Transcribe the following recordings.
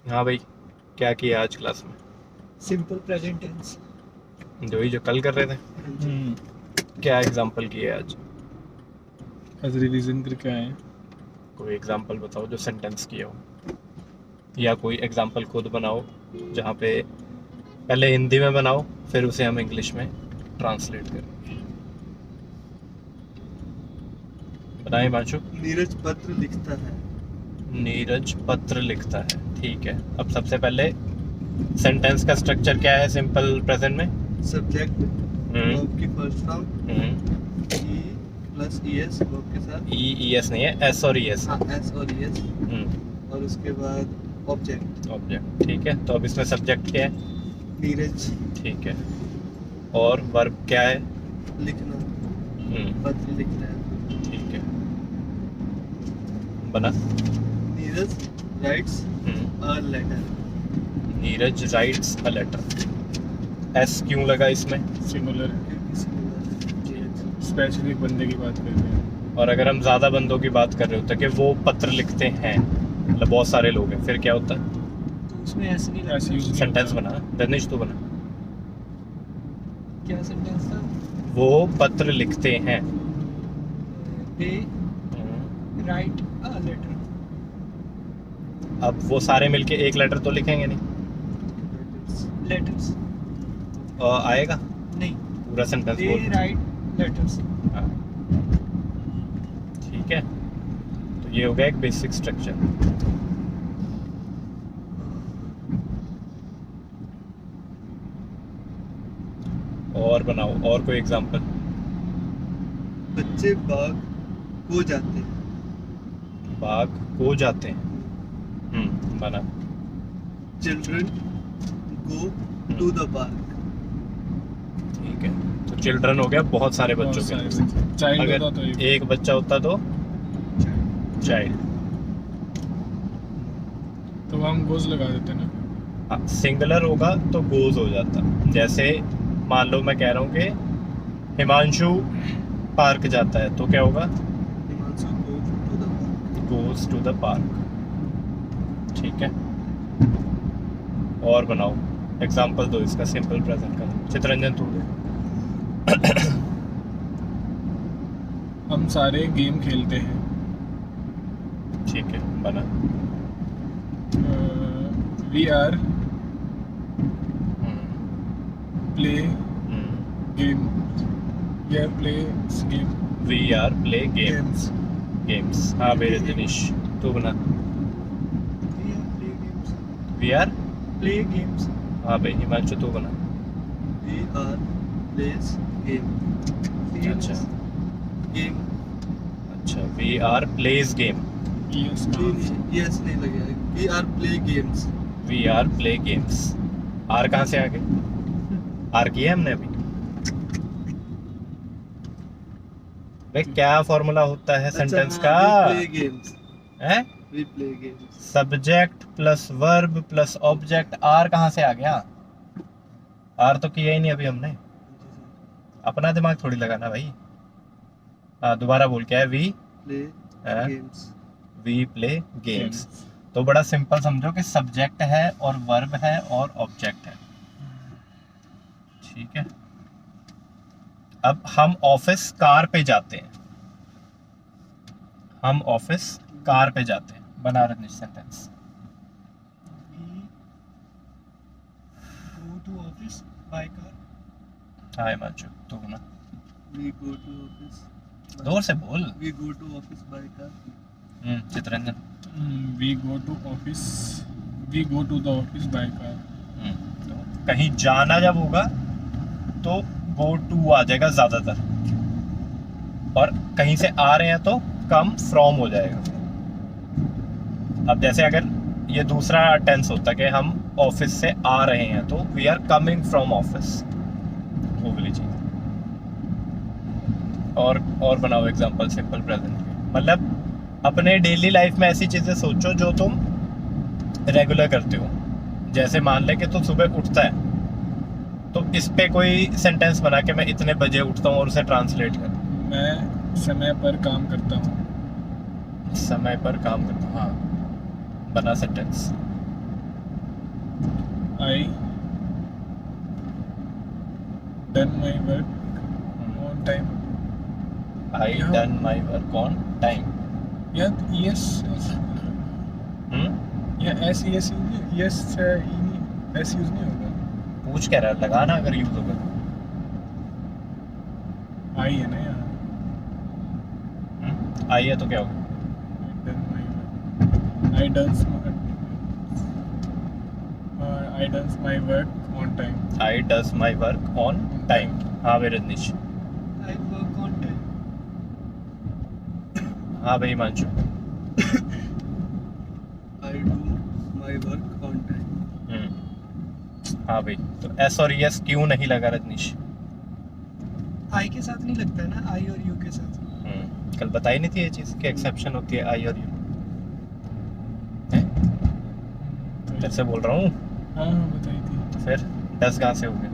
हाँ भाई, क्या किया आज क्लास में? Simple present tense. जो ही जो कल कर रहे थे। क्या एग्जाम्पल किए आज? आज रिवीजन करके आए हैं। कोई एग्जाम्पल बताओ जो सेंटेंस किया हो, या कोई एग्जाम्पल खुद बनाओ जहाँ पे पहले हिंदी में बनाओ फिर उसे हम इंग्लिश में ट्रांसलेट करें। बताएं हिमांशु। नीरज पत्र लिखता है। नीरज पत्र लिखता है, ठीक है। अब सबसे पहले सेंटेंस का स्ट्रक्चर क्या है सिंपल प्रेजेंट में? सब्जेक्ट वर्ब की first form E plus E S verb के साथ। ई एस नहीं है, एस और ई एस। हाँ, एस और ई एस। और उसके बाद ऑब्जेक्ट। ऑब्जेक्ट, ठीक है। तो अब इसमें सब्जेक्ट क्या है? नीरज। ठीक है। और वर्ब क्या है? लिखना, हम्म, पत्र लिखना है। ठीक है, बना। Neeraj writes a letter. Neeraj writes a letter. S क्यों लगा इसमें? सिंगुलर, क्योंकि नीरज स्पेशली एक बंदे की बात कर रहे हैं। और अगर हम ज़्यादा बंदों की बात कर रहे होते कि वो पत्र लिखते हैं, मतलब बहुत सारे लोग हैं, फिर क्या होता? तो उसमें ऐसे नहीं ऐसे यूज लगता। नहीं सेंटेंस होता। बना, दनिश तो बना। क्या सेंटेंस था? वो पत्र लिखते हैं। दे हम्म, राइट अ लेटर। अब वो सारे मिलके एक लेटर तो लिखेंगे नहीं। लेटर्स आएगा नहीं, पूरा सेंटेंस दे बोल। Write letters. हाँ, ठीक है। तो ये हो गया एक बेसिक स्ट्रक्चर। और बनाओ, और कोई एग्जांपल। बच्चे बाग को जाते हैं। बाग को जाते हैं। बना। Children go to the park. ठीक है। तो चिल्ड्रन हो गया बहुत सारे बच्चों के लिए। चाइल्ड अगर होता तो एक बच्चा होता तो चाइल्ड। तो हम गोज लगा देते ना। सिंगुलर होगा तो गोज हो जाता। जैसे मान लो मैं कह रहा हूँ कि हिमांशु पार्क जाता है, तो क्या होगा? Himanshu goes to the park। Goes to the park. ठीक है। और बनाओ, एग्जाम्पल दो इसका सिंपल प्रेजेंट का। चित्रंजन तू दे। हम सारे गेम खेलते हैं। ठीक है, बना। We are play game. We are play game. We are play game games. Games. हाँ मेरे दिनेश, तू बना। We are play games। We are. Play games. हाँ भाई हिमांशु तू बना। We are plays game। अच्छा गेम। अच्छा, we are plays game. Yes. Yes नहीं लगेगा। We are play games। We are play games. Are कहाँ से आ गए? आर किया हमने अभी। भाई क्या फॉर्मूला होता है सेंटेंस का? We play games। है We play games। Subject plus verb plus object. Are कहाँ से आ गया? आर तो किया ही नहीं अभी हमने। अपना दिमाग थोड़ी लगाना भाई। हाँ दोबारा बोल, क्या है? वी Play हाँ? games। We play games. तो बड़ा सिंपल समझो कि सब्जेक्ट है और वर्ब है और ऑब्जेक्ट है। ठीक है। अब हम ऑफिस कार पे जाते हैं। हम ऑफिस कार पे जाते हैं। बना रहे sentence. We go to office by car। हाँ हिमांशु तू बना। We go to office। जोर से बोल। We go to office by car। Chitranjan. We go to office. We go to the office by car. तो कहीं जाना जब होगा तो गो टू आ जाएगा ज्यादातर, और कहीं से आ रहे हैं तो कम फ्रॉम हो जाएगा। अब जैसे अगर ये दूसरा टेंस होता कि हम ऑफिस से आ रहे हैं तो we are coming from office, वो वाली चीज। और बनाओ एग्जांपल सिंपल प्रेजेंट के। मतलब अपने डेली लाइफ में ऐसी चीजें सोचो जो तुम रेगुलर करते हो। जैसे मान ले कि तू सुबह उठता है, तो इस पे कोई सेंटेंस बना के मैं इतने बजे उठता हूँ और उसे ट्रांसलेट कर। मैं समय पर काम करता हूँ। समय पर काम करता हूँ। हाँ बना sentence. I done my work on time. I Yeah. done my work on time. Yeah, yes. हम्म या एस यूज नहीं, यस नहीं, एस यूज नहीं होगा, पूछ कह रहा है, लगाना अगर यूज होगा। आई है ना यार। आई है तो क्या होगा? आई done my work on time. I does my work on time. हाँ भाई Rajneesh. I work on time. हाँ भाई Himanshu. I do my work on time. हाँ भाई, तो एस और यस क्यों नहीं लगा रजनीश? आई के साथ नहीं लगता है ना, आई और यू के साथ। कल बताई नहीं थी ये चीज कि एक्सेप्शन होती है आई और यू? तेरे से बोल रहा हूँ। हाँ बताई थी। फिर 10 कहाँ से हो गए?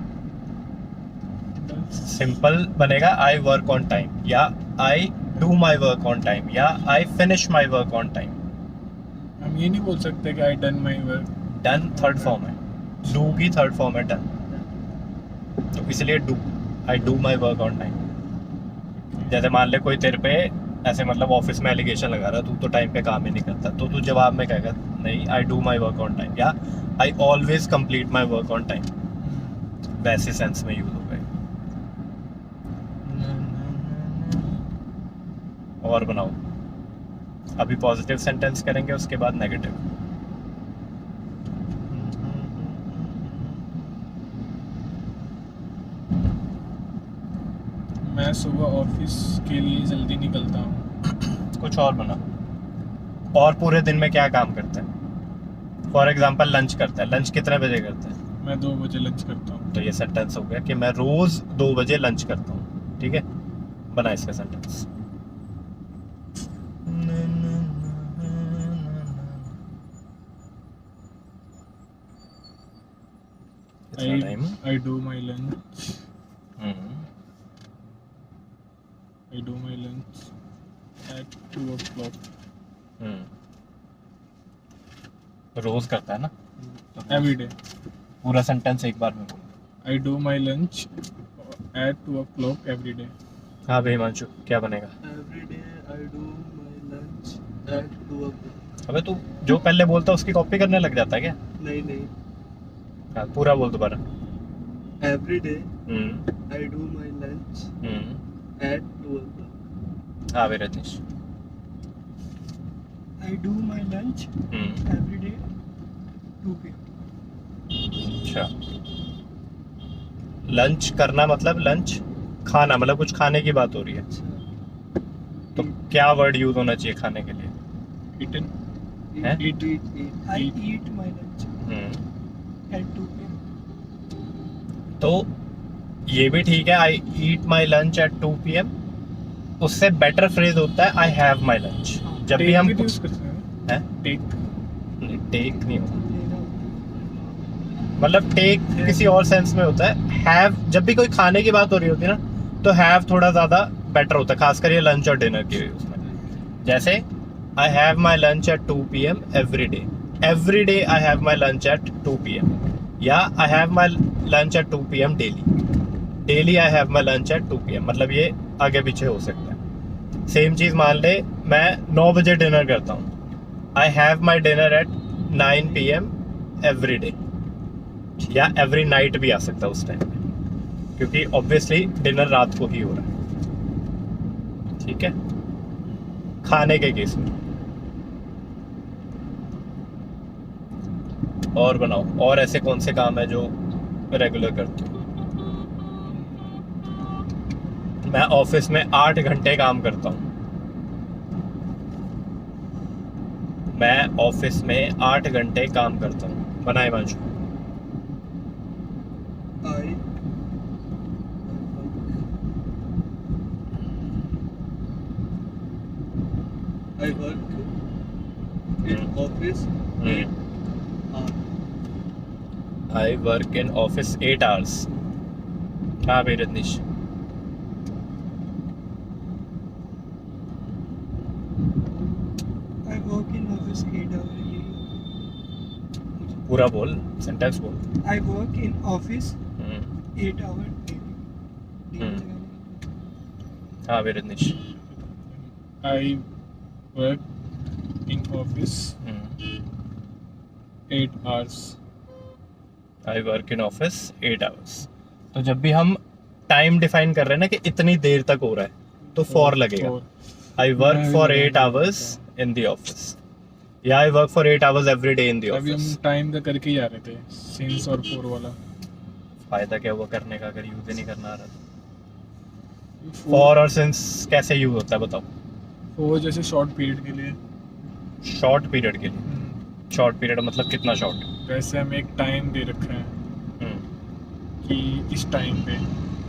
सिंपल बनेगा आई वर्क ऑन टाइम, या I do my work on time, या I finish my work on time. हम ये नहीं बोल सकते कि I done my work. Done third form है, डू की थर्ड फॉर्म है डन, तो इसलिए do, I do my work on time. जैसे मान ले कोई तेरे पे ऐसे मतलब ऑफिस में एलिगेशन लगा रहा है, तू तो टाइम पे काम ही नहीं करता, तो तू जवाब में कहेगा नहीं I do my work on time, या I always complete my work on time. वैसे सेंस में यूज हो गए। और बनाओ, अभी पॉजिटिव सेंटेंस करेंगे, उसके बाद नेगेटिव। मैं सुबह ऑफिस के लिए जल्दी निकलता हूँ। कुछ और बना। और पूरे दिन में क्या काम करते हैं? फॉर एग्जाम्पल लंच करता है, लंच कितने बजे करते हैं? मैं 2 बजे लंच करता हूँ। तो ये सेंटेंस हो गया कि मैं रोज 2 बजे लंच करता हूँ। ठीक है, बना इसका सेंटेंस। कितना time? I do my lunch. I do my lunch at 2 o'clock। रोज करता है ना, तो एवरी डे। पूरा सेंटेंस एक बार में बोलो। I do my lunch at 2 o'clock every day. हाँ भाई हिमांशु, क्या बनेगा? Every day I do my lunch at 2 o'clock. अबे तू जो पहले बोलता है उसकी कॉपी करने लग जाता है क्या? नहीं नहीं, हाँ, पूरा बोल दोबारा। every day hmm I do my lunch hmm at 2 o'clock. हाँ भाई Rajneesh. I do my lunch every day 2 p.m. अच्छा, लंच करना मतलब लंच खाना, मतलब कुछ खाने की बात हो रही है, तो क्या वर्ड यूज होना चाहिए खाने के लिए? Eaten। हैं? Eat. I eat my lunch at 2 p.m. तो ये भी ठीक है, आई ईट माई लंच एट 2 PM। उससे बेटर फ्रेज होता है आई हैव माई लंच। जब भी हम यूज करते हैं। टेक। टेक नहीं होता, मतलब टेक किसी और सेंस में होता है। हैव जब भी कोई खाने की बात हो रही होती है ना, तो हैव थोड़ा ज्यादा बेटर होता है, खासकर ये लंच और डिनर के उसमें। जैसे I have my lunch at 2 PM every day. Every day I have my lunch at 2 PM, या I have my lunch at 2 PM daily. Daily I have my lunch at 2 PM, मतलब ये आगे पीछे हो सकता है। सेम चीज मान ले, मैं 9 बजे डिनर करता हूँ, आई have my dinner eight 9 PM every day, या एवरी नाइट भी आ सकता है उस टाइम पे, क्योंकि ऑब्वियसली डिनर रात को ही हो रहा है। ठीक है, खाने के केस में। और बनाओ, और ऐसे कौन से काम है जो रेगुलर करते हो? मैं ऑफिस में 8 घंटे काम करता हूँ। मैं ऑफिस में 8 घंटे काम करता हूँ। बनाए Himanshu. I work in office 8 hours. I work in office 8 hours। हाँ भाई Rajneesh. I work in office 8 hours. पूरा बोल, सेंटेंस बोल। I work in office hmm, 8 hours daily. हाँ विरजनीश। I work in office 8 hours. I work in office 8 hours. तो जब भी हम टाइम डिफाइन कर रहे हैं ना कि इतनी देर तक हो रहा है, तो फॉर लगेगा। I work for 8 hours in the office, या I work for 8 hours every day in the अभी हम ऑफिस। टाइम का करके ही आ रहे थे, सिंस और फोर वाला। फायदा क्या हुआ करने का अगर यूज ही नहीं करना आ रहा था? फॉर और सिंस कैसे यूज होता है बताओ? फोर जैसे शॉर्ट पीरियड के लिए, शॉर्ट पीरियड के लिए। शॉर्ट पीरियड मतलब कितना शॉर्ट? वैसे हमें एक टाइम दे रखा है कि इस टाइम पे,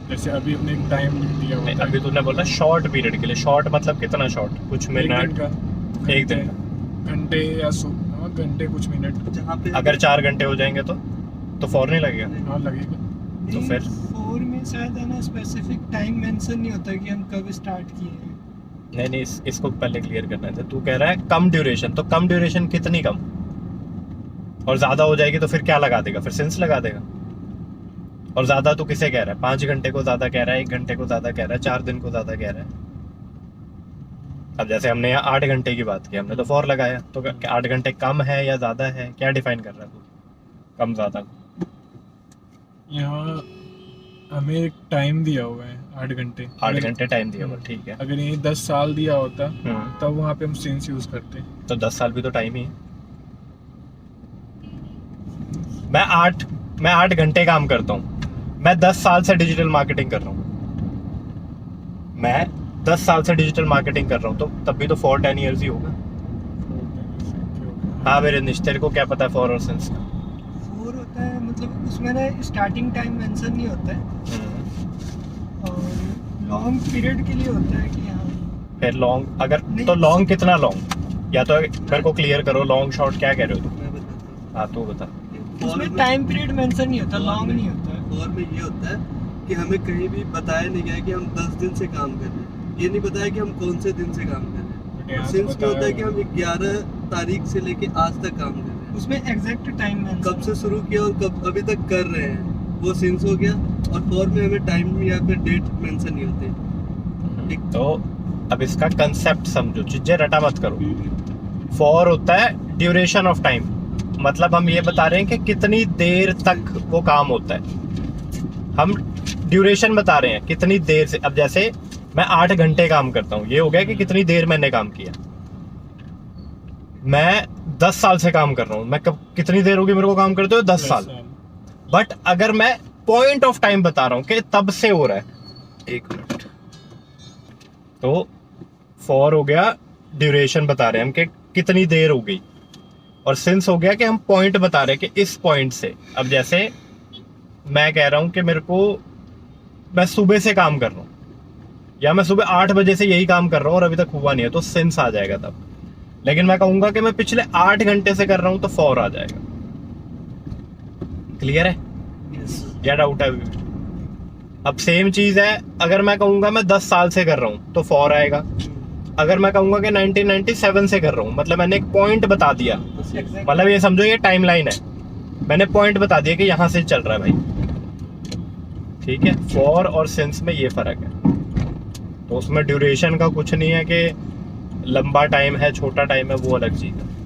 जैसे अभी हमने एक टाइम लिख दिया नहीं, होता अभी तूने बोला शॉर्ट पीरियड के लिए। शॉर्ट मतलब कितना शॉर्ट? कुछ है, एक दिन मिनट, का, एक दिन का। घंटे या हाँ घंटे कुछ मिनट। जहाँ पे अगर 4 घंटे हो जाएंगे तो फॉर नहीं लगेगा? हाँ लगेगा। तो फिर? 4 में शायद है ना स्पेसिफिक टाइम मेंशन नहीं होता कि हम कब स्टार्ट किए हैं। नहीं, इसको पहले क्लियर करना था। तू कह रहा है कम ड्यूरेशन, तो कम ड्यूरेशन कितनी कम? और ज्यादा हो जाएगी तो फिर क्या लगा देगा? फिर सिंस लगा देगा। और ज्यादा तो किसे कह रहा है? 5 घंटे को ज्यादा कह रहा है, 1 घंटे को ज्यादा कह रहा है, 4 दिन को ज्यादा कह रहा है। अब जैसे हमने यहाँ 8 घंटे की बात की, हमने तो फॉर लगाया, तो 8 घंटे कम है या ज्यादा है? क्या डिफाइन कर रहा है तू कम ज्यादा? यहाँ हमें एक टाइम दिया हुआ है 8 घंटे। 8 घंटे टाइम दिया हुआ, ठीक है। अगर ये 10 साल दिया होता हम्म। तब वहाँ पे हम सिंस यूज करते। तो 10 साल भी तो टाइम ही है। मैं 8 घंटे काम करता हूँ, मैं 10 साल से डिजिटल मार्केटिंग कर रहा हूँ। मैं 10 साल से डिजिटल मार्केटिंग कर रहा हूँ, तो तब भी तो 4-10 ईयर्स ही होगा। हाँ मेरे निश्चित, तेरे को क्या पता है फॉर और सिंस का? 4 होता है मतलब उसमें ना स्टार्टिंग टाइम मेंशन नहीं होता है, और लॉन्ग पीरियड के लिए होता है कि हाँ। फिर लॉन्ग, अगर नहीं। तो लॉन्ग कितना लॉन्ग? या तो मेरे को क्लियर करो, लॉन्ग शॉर्ट क्या कह रहे हो तुम? मैं बताता हूँ। हाँ तू बता। उसमें टाइम पीरियड मेंशन नहीं होता, लॉन्ग नहीं होता है। और में ये होता है कि हमें कहीं भी बताया नहीं गया कि हम 10 दिन से काम कर रहे हैं, ये नहीं बताया कि हम कौन से दिन से काम कर रहे हैं। सिंस में होता है कि हम 11 तारीख से लेके आज तक काम कर रहे हैं, उसमें एग्जैक्ट टाइम मेंशन कब से शुरू किया और कब अभी तक कर रहे हैं, वो सिंस हो गया। और फॉर में हमें टाइम या फिर डेट मेंशन नहीं होते। तो अब इसका कंसेप्ट समझो, चीजें रटा मत करो। फॉर होता है ड्यूरेशन ऑफ टाइम, मतलब हम ये बता रहे हैं कि कितनी देर तक वो काम होता है। हम ड्यूरेशन बता रहे हैं कितनी देर से। अब जैसे मैं 8 घंटे काम करता हूँ, ये हो गया कि कितनी देर मैंने काम किया। मैं 10 साल से काम कर रहा हूँ, मैं कब कितनी देर होगी मेरे को काम करते हुए? 10 साल। बट अगर मैं पॉइंट ऑफ टाइम बता रहा हूँ कि तब से हो रहा है, 1 मिनट, तो फॉर हो गया ड्यूरेशन बता रहे हैं हम कि कितनी देर हो गई, और सिंस हो गया कि हम पॉइंट बता रहे हैं कि इस पॉइंट से। अब जैसे मैं कह रहा हूं कि मेरे को, मैं सुबह से काम कर रहा हूं, या मैं सुबह 8 बजे से यही काम कर रहा हूं और अभी तक हुआ नहीं है, तो सिंस आ जाएगा तब। लेकिन मैं कहूंगा कि मैं पिछले 8 घंटे से कर रहा हूं, तो फॉर आ जाएगा। क्लियर है या डाउट है? अब सेम चीज है, अगर मैं कहूंगा मैं 10 साल से कर रहा हूं तो फॉर आएगा। अगर मैं कहूंगा कि 1997 से कर रहा हूं, मतलब मैंने एक पॉइंट बता दिया, मतलब ये समझो ये टाइमलाइन है, मैंने पॉइंट बता दिया कि यहां से चल रहा है भाई। ठीक है, फॉर और सिंस में ये फर्क है। तो उसमें ड्यूरेशन का कुछ नहीं है कि लंबा टाइम है छोटा टाइम है, वो अलग चीज है।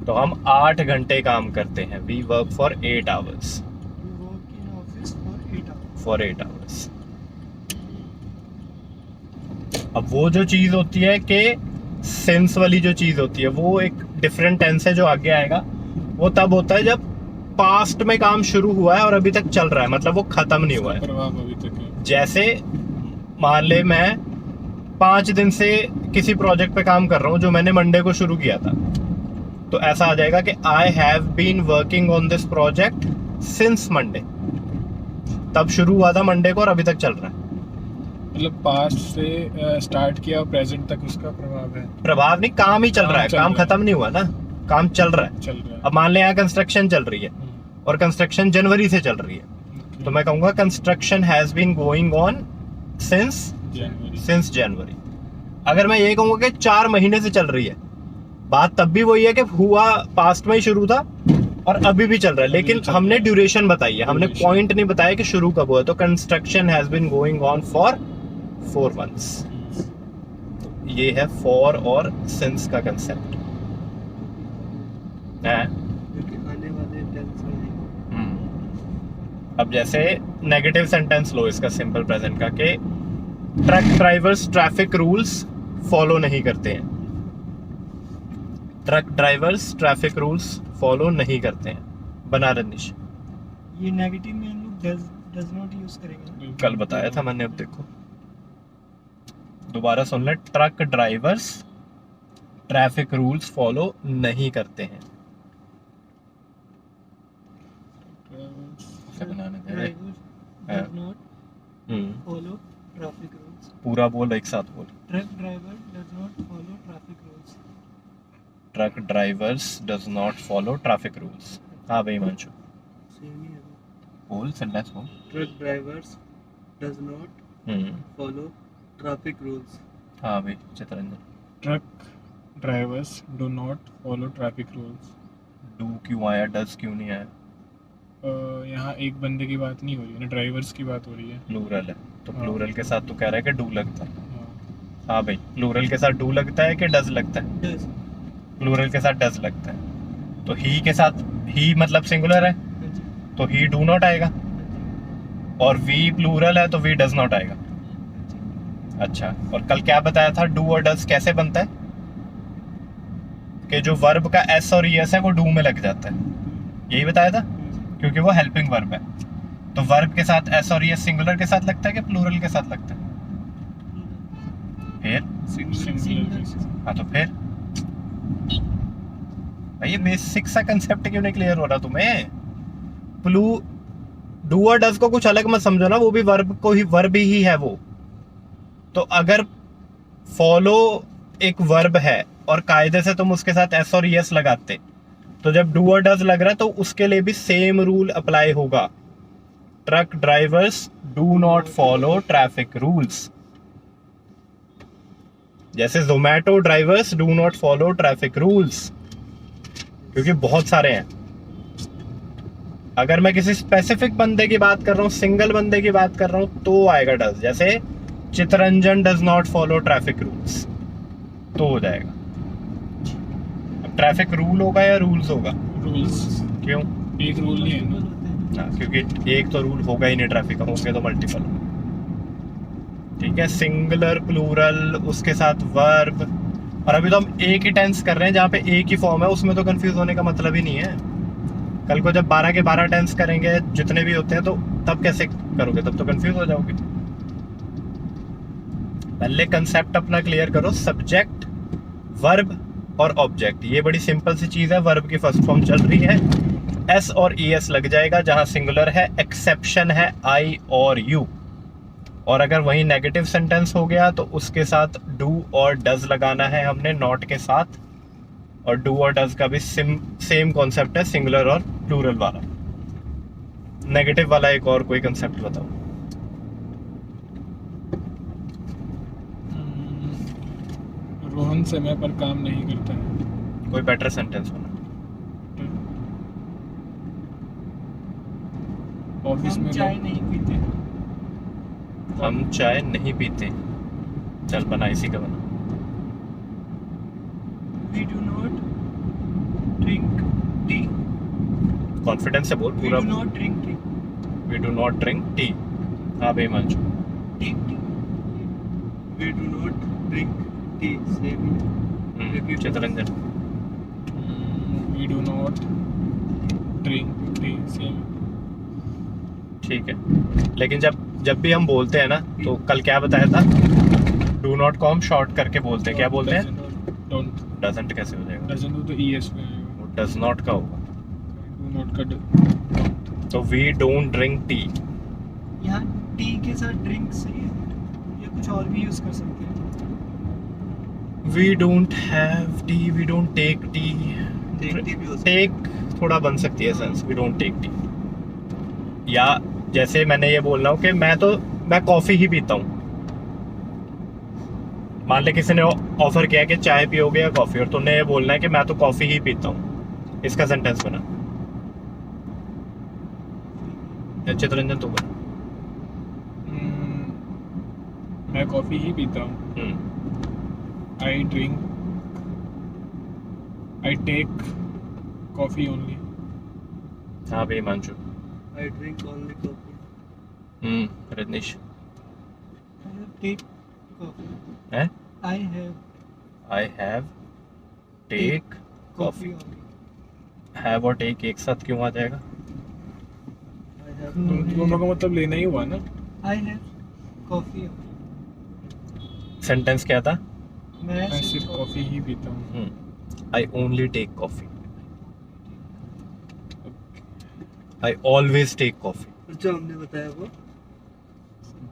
तो हम 8 घंटे काम करते हैं, we work for 8 hours, work in office for 8 hours. अब वो जो चीज होती है कि सिंस वाली जो चीज होती है, वो एक डिफरेंट टेंस है जो आगे आएगा। वो तब होता है जब पास्ट में काम शुरू हुआ है और अभी तक चल रहा है, मतलब वो खत्म नहीं हुआ है। प्रभाव अभी तक है। जैसे मान ले मैं 5 दिन से किसी प्रोजेक्ट पे काम कर रहा हूँ जो मैंने मंडे को शुरू किया था, तो ऐसा आ जाएगा कि I have been working on this project since Monday. तब शुरू हुआ था मंडे को और अभी तक चल रहा है। मतलब पास्ट से स्टार्ट किया और प्रेजेंट तक उसका प्रभाव है। प्रभाव नहीं, काम ही चल रहा है, चल काम रहा है। खत्म नहीं हुआ ना, काम चल रहा है। चल रहा है। अब मान ले यहाँ कंस्ट्रक्शन चल रही है और कंस्ट्रक्शन जनवरी से चल रही है, तो मैं कहूंगा construction has been going on since January. January. अगर मैं ये कहूंगा कि 4 महीने से चल रही है, बात तब भी वही है कि हुआ पास्ट में ही शुरू था और अभी भी चल रहा है, लेकिन हमने ड्यूरेशन बताई है, हमने पॉइंट नहीं बताया कि शुरू कब हुआ। तो construction has been going on for 4 months। ये है फॉर और सिंस का कंसेप्ट है। क्योंकि आने वाले टेंस में अब जैसे नेगेटिव सेंटेंस लो इसका सिंपल प्रेजेंट का कि truck drivers traffic rules follow नहीं करते हैं। Truck drivers traffic rules follow नहीं करते हैं। बना रनिश, ये नेगेटिव में हम लोग डज नॉट यूज करेंगे। कल बताया था मैंने, अब देखो दोबारा सुन ले। Truck drivers traffic rules follow नहीं करते हैं। Driver does not follow traffic rules. पूरा बोल, एक साथ बोल। Truck driver does not follow traffic rules. Truck drivers does not follow traffic rules. हाँ भाई मंशु सेम ही है। बोल, सेंटेंस बोल। Truck drivers does not follow traffic rules. हाँ भाई Chitranjan. Truck drivers do not follow traffic rules. Do क्यों आया, डज क्यों नहीं आया? यहाँ एक बंदे की बात नहीं हो रही है ना, ड्राइवर्स की बात हो रही है। प्लूरल है तो हाँ। प्लूरल के साथ तो कह रहा है कि डू लगता है। हाँ, हाँ भाई, प्लूरल के साथ डू लगता है कि डज लगता है? डज। प्लूरल के साथ डज लगता है। तो ही के साथ, ही मतलब सिंगुलर है तो ही डू नॉट आएगा, और वी प्लूरल है तो वी डज नॉट आएगा। अच्छा, और कल क्या बताया था, डू और डज कैसे बनता है? कि जो वर्ब का एस और ईएस है वो डू में लग जाता है, यही बताया था, क्योंकि वो हेल्पिंग वर्ब है। तो वर्ब के साथ एस और ईएस सिंगुलर के साथ लगता है कि प्लूरल के साथ लगता है? फिर सिंगुलर। हाँ तो फिर भाई ये बेसिक सा कंसेप्ट क्यों नहीं क्लियर हो रहा तुम्हें? डू और डज को कुछ अलग मत समझो ना, वो भी वर्ब को ही, वर्ब ही है वो। तो अगर फॉलो एक वर्ब है और कायदे से तुम उसके साथ एस और ईएस लगाते, तो जब डू और डज लग रहा है तो उसके लिए भी सेम रूल अप्लाई होगा। Truck drivers do not follow traffic rules, जैसे Zomato drivers do not follow traffic rules, क्योंकि बहुत सारे हैं। अगर मैं किसी स्पेसिफिक बंदे की बात कर रहा हूँ, सिंगल बंदे की बात कर रहा हूँ, तो आएगा डज। जैसे Chitranjan does not follow traffic rules, तो हो जाएगा। अब ट्रैफिक रूल होगा या रूल्स होगा? रूल्स। क्यों? एक रूल नहीं है ना। हाँ, क्योंकि एक तो रूल होगा ही नहीं, ट्रैफिक का होंगे तो मल्टीपल। ठीक है, सिंगुलर प्लूरल उसके साथ वर्ब, और अभी तो हम एक ही टेंस कर रहे हैं जहाँ पे एक ही फॉर्म है, उसमें तो कंफ्यूज होने का मतलब ही नहीं है। कल को जब 12 के 12 टेंस करेंगे जितने भी होते हैं, तो तब कैसे करोगे? तब तो कंफ्यूज हो जाओगे। पहले कंसेप्ट अपना क्लियर करो, सब्जेक्ट, वर्ब और ऑब्जेक्ट। ये बड़ी सिंपल सी चीज है। वर्ब की फर्स्ट फॉर्म चल रही है, एस और ईएस लग जाएगा जहां सिंगुलर है, एक्सेप्शन है आई और यू। और अगर वही नेगेटिव सेंटेंस हो गया तो उसके साथ डू और डज लगाना है हमने नॉट के साथ। और डू और डज का भी सेम कॉन्सेप्ट है, सिंगुलर और प्लूरल वाला। नेगेटिव वाला एक और कोई कंसेप्ट बताओ। रोहन समय पर काम नहीं करता है। कोई बेटर सेंटेंस बना। ऑफिस हम में चाय लोग- नहीं पीते। हम चाय नहीं पीते। चल बना, इसी का बना। We do not drink tea. Confidence से बोल We पूरा। do not drink tea. We do not drink tea. हाँ भाई Manshu. Tea. We do not drink tea. Same ही है। Chitranjan. We do not drink tea. Same. ठीक है, लेकिन जब भी हम बोलते हैं ना, तो कल क्या बताया था, डू नॉट को हम शॉर्ट करके बोलते हैं। क्या बोलते हैं? Don't. डजंट कैसे हो जाएगा? Doesn't do तो ES में आएगा। वो डज नॉट का होगा। Do not का don't. तो वी डोंट ड्रिंक टी। यहाँ टी के साथ ड्रिंक सही है, या कुछ और भी यूज कर सकते हैं। We don't have tea, we don't take tea. Take tea भी हो सकता है। टेक थोड़ा बन सकती है sense, we don't take tea. या जैसे मैंने ये बोल रहा हूँ कि मैं कॉफी ही पीता हूँ, मान ले किसी ने ऑफर किया कि चाय पियोगे या कॉफी, और तुमने ये बोलना है कि मैं तो कॉफी ही पीता हूँ, इसका सेंटेंस बना। चित्ररंजन तू बना। मैं कॉफी ही पीता हूँ। I take coffee only. हाँ भाई Himanshu. I drink only coffee. Rajneesh I have take coffee. है I have I have take coffee. coffee only. हैव और टेक एक साथ क्यों आ जाएगा? I have दोनों का मतलब लेना ही हुआ ना। I have coffee only. Sentence क्या था? मैं मैं सिर्फ कॉफी ही पीता हूँ। I only take coffee. I always take coffee. जो हमने बताया वो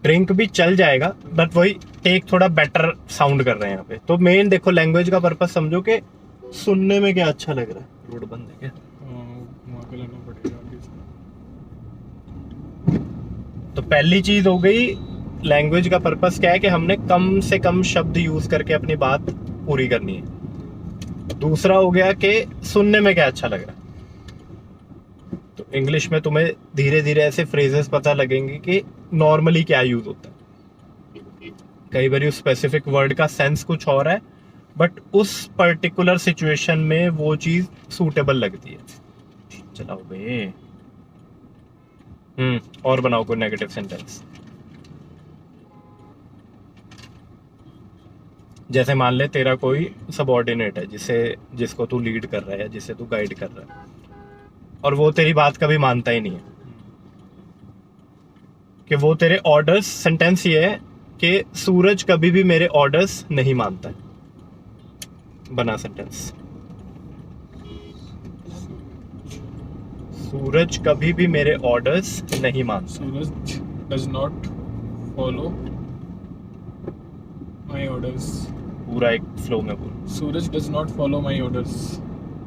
ड्रिंक भी चल जाएगा, बट वही टेक थोड़ा बेटर साउंड कर रहे हैं यहाँ पे। तो मेन देखो लैंग्वेज का पर्पस समझो कि सुनने में क्या अच्छा लग रहा है। रोड बंद है क्या? घुमा के लाना पड़ेगा आगे से। तो पहली चीज हो गई लैंग्वेज का पर्पस क्या है कि हमने कम से कम शब्द यूज करके अपनी बात पूरी करनी है। दूसरा हो गया कि सुनने में क्या अच्छा लग रहा है। तो इंग्लिश में तुम्हें धीरे धीरे ऐसे फ्रेजेस पता लगेंगे कि नॉर्मली क्या यूज होता है। कई बार स्पेसिफिक वर्ड का सेंस कुछ और है, बट उस पर्टिकुलर सिचुएशन में वो चीज सूटेबल लगती है। चलाओ बे। और बनाओ कोई नेगेटिव सेंटेंस। जैसे मान ले तेरा कोई सबऑर्डिनेट है जिसको तू लीड कर रहा है या जिसे तू गाइड कर रहा है, और वो तेरी बात कभी मानता ही नहीं है, कि वो तेरे ऑर्डर्स। सेंटेंस ये है कि सूरज कभी भी मेरे ऑर्डर्स नहीं मानता है। बना सेंटेंस। सूरज कभी भी मेरे ऑर्डर्स नहीं मानता। Suraj does not follow my orders. पूरा एक फ्लो में बोल। Suraj does not follow my orders.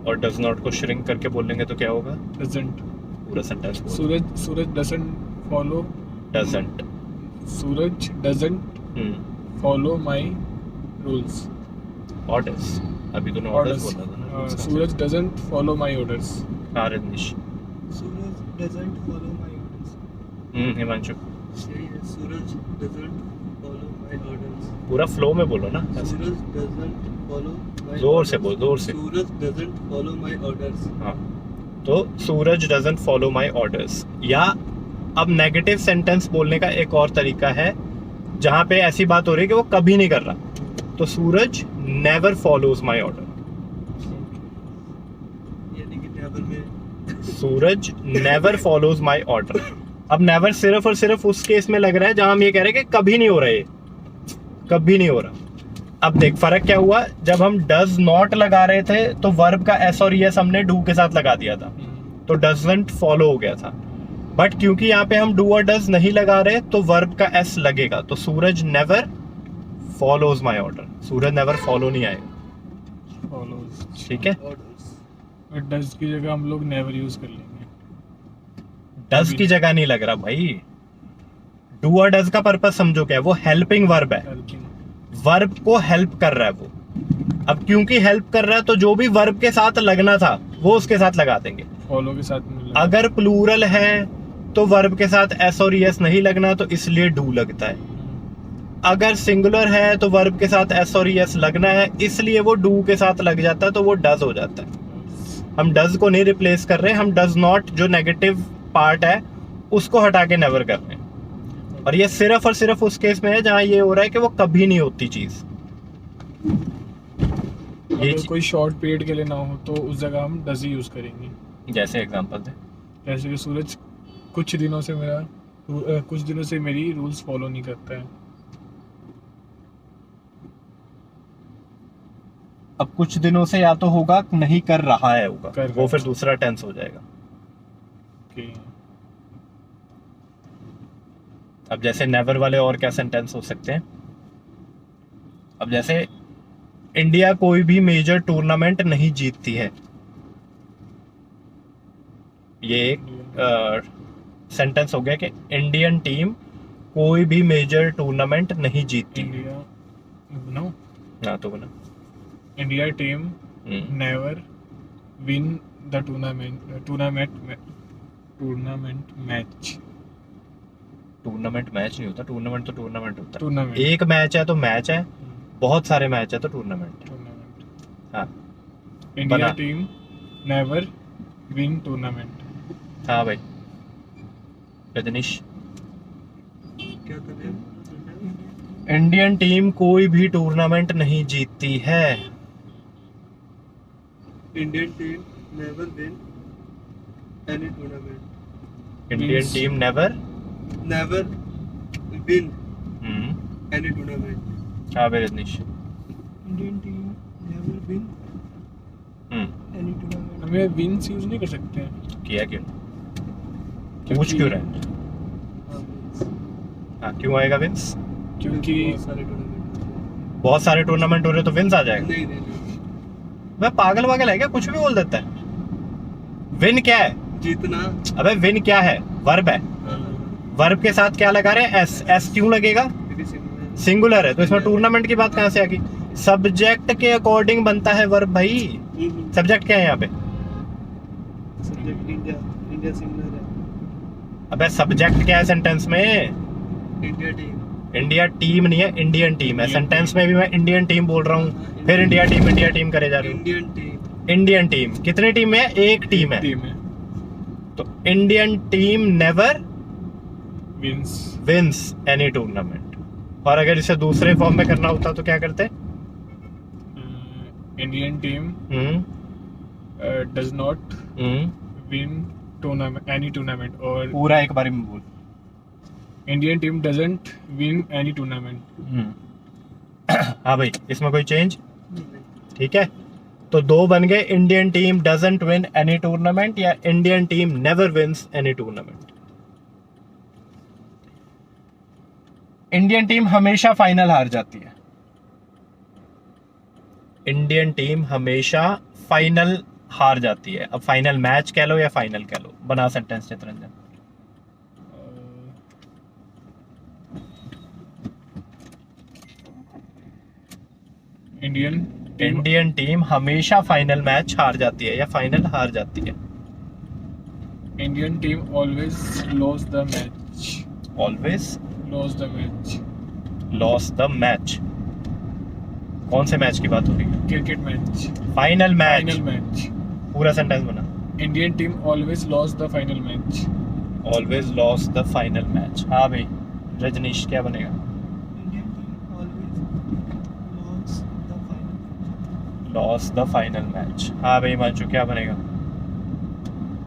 और डज नॉट को श्रिंक करके बोलेंगे तो क्या होगा? डजंट। पूरा सेंटेंस बोल। Suraj doesn't follow. Doesn't. Suraj doesn't follow my rules. Orders. अभी तूने ऑर्डर्स बोला था ना। Suraj doesn't follow my orders. Rajneesh. Suraj doesn't follow my orders. Himanshu. यही है, Suraj doesn't follow my orders. पूरा फ्लो में बोलो ना। सूरज doesn't follow my जोर से orders. बोल, जोर से। सूरज doesn't follow my orders. हाँ, तो सूरज डजंट फॉलो माई ऑर्डर्स। या अब नेगेटिव सेंटेंस बोलने का एक और तरीका है जहां पे ऐसी बात हो रही है कि वो कभी नहीं कर रहा, तो Suraj never follows my order. यानी कि never में सूरज नेवर फॉलोज माई ऑर्डर। अब नेवर सिर्फ और सिर्फ उस केस में लग रहा है जहां हम ये कह रहे हैं कि कभी नहीं हो रहा है, कभी नहीं हो रहा। अब देख फर्क क्या हुआ, जब हम डज नॉट लगा रहे थे तो वर्ब का एस और यस हमने डू के साथ लगा दिया था, तो डजंट फॉलो हो गया था। बट क्योंकि यहाँ पे हम डू और डज नहीं लगा रहे तो वर्ब का एस लगेगा, तो Suraj never follows my order. Suraj never follow नहीं आएगा। फॉलोज। ठीक है, orders. और डज की जगह हम लोग नेवर यूज कर लेंगे। डज की जगह नहीं लग रहा भाई। डू और डज का पर्पस समझो क्या है, वो हेल्पिंग वर्ब है। हेल्पिंग। वर्ब को हेल्प कर रहा है वो। अब क्योंकि हेल्प कर रहा है तो जो भी वर्ब के साथ लगना था वो उसके साथ लगा देंगे। फॉलो के साथ मिला। अगर प्लूरल है तो वर्ब के साथ एस और एस नहीं लगना, तो इसलिए डू लगता है। अगर सिंगुलर है तो वर्ब के साथ एस और एस लगना है, इसलिए वो डू के साथ लग जाता है, तो वो डज हो जाता है। हम डज को नहीं रिप्लेस कर रहे, हम डज नॉट जो नेगेटिव पार्ट है उसको हटा के नेवर कर रहे हैं। और ये सिर्फ और सिर्फ उस केस में है जहां ये हो रहा है कि वो कभी नहीं होती चीज। ये अगर कोई शॉर्ट पीरियड के लिए ना हो तो उस जगह हम डज ही यूज करेंगे। जैसे एग्जांपल दे। जैसे कि सूरज कुछ दिनों से मेरी रूल्स फॉलो नहीं करता है। अब कुछ दिनों से या तो होगा नहीं कर रहा है होगा, कर वो रहा फिर है। दूसरा टेंस हो जाएगा। ओके। अब जैसे नेवर वाले और क्या सेंटेंस हो सकते हैं। अब जैसे इंडिया कोई भी मेजर टूर्नामेंट नहीं जीतती है, ये एक सेंटेंस हो गया कि इंडियन टीम कोई भी मेजर टूर्नामेंट नहीं जीतती। इंडिया नो हाँ तो बना। India team never win the tournament match. Tournament match नहीं होता, टूर्नामेंट तो टूर्नामेंट होता है। टूर्नामेंट एक मैच है तो मैच है, बहुत सारे मैच है तो टूर्नामेंट। टूर्नामेंट। हाँ इंडिया बना। Team never win tournament. हाँ भाई रजनीश। क्या कर रहे हैं? इंडियन टीम कोई भी टूर्नामेंट नहीं जीतती है। Indian team never win any tournament. Indian Means- team never. Never win any tournament. हाँ भाई Rajneesh. Indian team never win any tournament. हमें विन्स यूज नहीं कर सकते हैं किया क्यों? पूछ क्यों रहे हैं? हाँ क्यों आएगा विंस? क्योंकि बहुत सारे टूर्नामेंट बहुत सारे टूर्नामेंट हो रहे तो विंस आ जाएगा। नहीं नहीं नहीं, मैं पागल वागल है क्या? कुछ भी बोल देता है। विन क्या है? जीतना। अबे विन क्या है? वर्ब है। वर्ब के साथ क्या लगा रहे हैं? एस। एस क्यों लगेगा? सिंगुलर है तो इसमें टूर्नामेंट की बात कहाँ से आ गई? सब्जेक्ट के अकॉर्डिंग बनता है वर्ब भाई। सब्जेक्ट क्या है यहाँ पे? सब्जेक्ट इंडिया, इंडिया सिंगुलर है। अबे सब्जेक्ट क्या है सेंटेंस में? India team. इंडिया टीम नहीं है, इंडियन टीम है। सेंटेंस में भी मैं इंडियन टीम बोल रहा हूँ, फिर इंडिया टीम करे जा रही हूँ। Indian team. इंडियन टीम कितनी टीम है? एक टीम है। टीम है तो Indian team never wins. Wins any tournament. और अगर इसे दूसरे फॉर्म में करना होता तो क्या करते? Indian team does not win any tournament. और पूरा एक बारी में बोल। Indian team doesn't win any tournament. हाँ भाई इसमें कोई चेंज? ठीक है तो दो बन गए, Indian team doesn't win any tournament या Indian team never wins any tournament. Indian team हमेशा फाइनल हार जाती है। इंडियन टीम हमेशा फाइनल हार जाती है। अब फाइनल मैच कह लो या फाइनल कह लो, बना सेंटेंस चित्रंजन। इंडियन टीम हमेशा फाइनल मैच हार जाती है या फाइनल हार जाती है। Indian team always loss the match. Always loss the match. Loss the match. कौन से मैच की बात हो रही है? Cricket match. Final match. Final match. पूरा सेंटेंस बना। Indian team always loss the final match. Always loss the final match. हाँ भाई रजनीश क्या बनेगा? Indian team always loss the final match. हाँ भाई हिमांशु क्या बनेगा?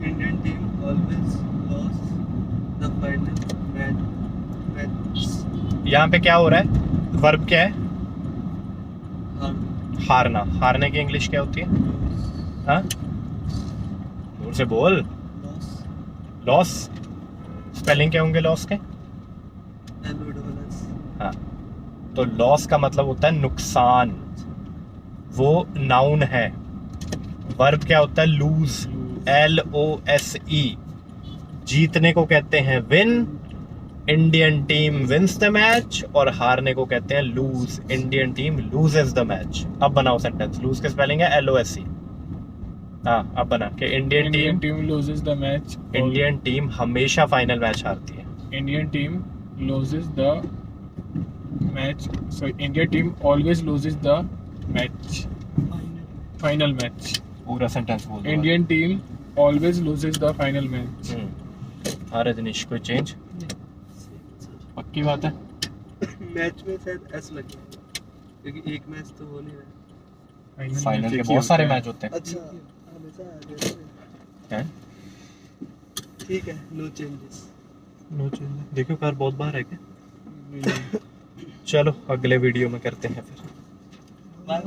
Indian team always loss the final match. यहाँ पे क्या हो रहा है? वर्ब क्या है? हारना। हारने की इंग्लिश क्या होती है? हाँ जोर से बोल। लॉस। स्पेलिंग क्या होंगे लॉस के? हाँ तो लॉस का मतलब होता है नुकसान, वो नाउन है। वर्ब क्या होता है? लूज। LOSE। जीतने को कहते हैं win. Indian team wins the match और हारने को कहते हैं lose. Indian team loses the match. अब बनाओ सेंटेंस। लूज की स्पेलिंग है LOSE। हाँ अब बना के Indian team loses the match. Indian team हमेशा फाइनल मैच हारती है। Indian team loses the match. So India team always loses the match. Final match. पूरा सेंटेंस बोल दो। Indian team always loses the final match. हाँ रजनीश कोई change? पक्की बात है? मैच में शायद एस लग गया क्योंकि एक मैच तो हो नहीं रहा। फाइनल match के एक ही बहुत सारे होता है। मैच होते हैं। अच्छा हमेशा आ जाता है। हैं? ठीक है नो चेंजेस। No change. देखो कार बहुत बार है क्या? चलो अगले वीडियो में करते हैं फिर। बाय।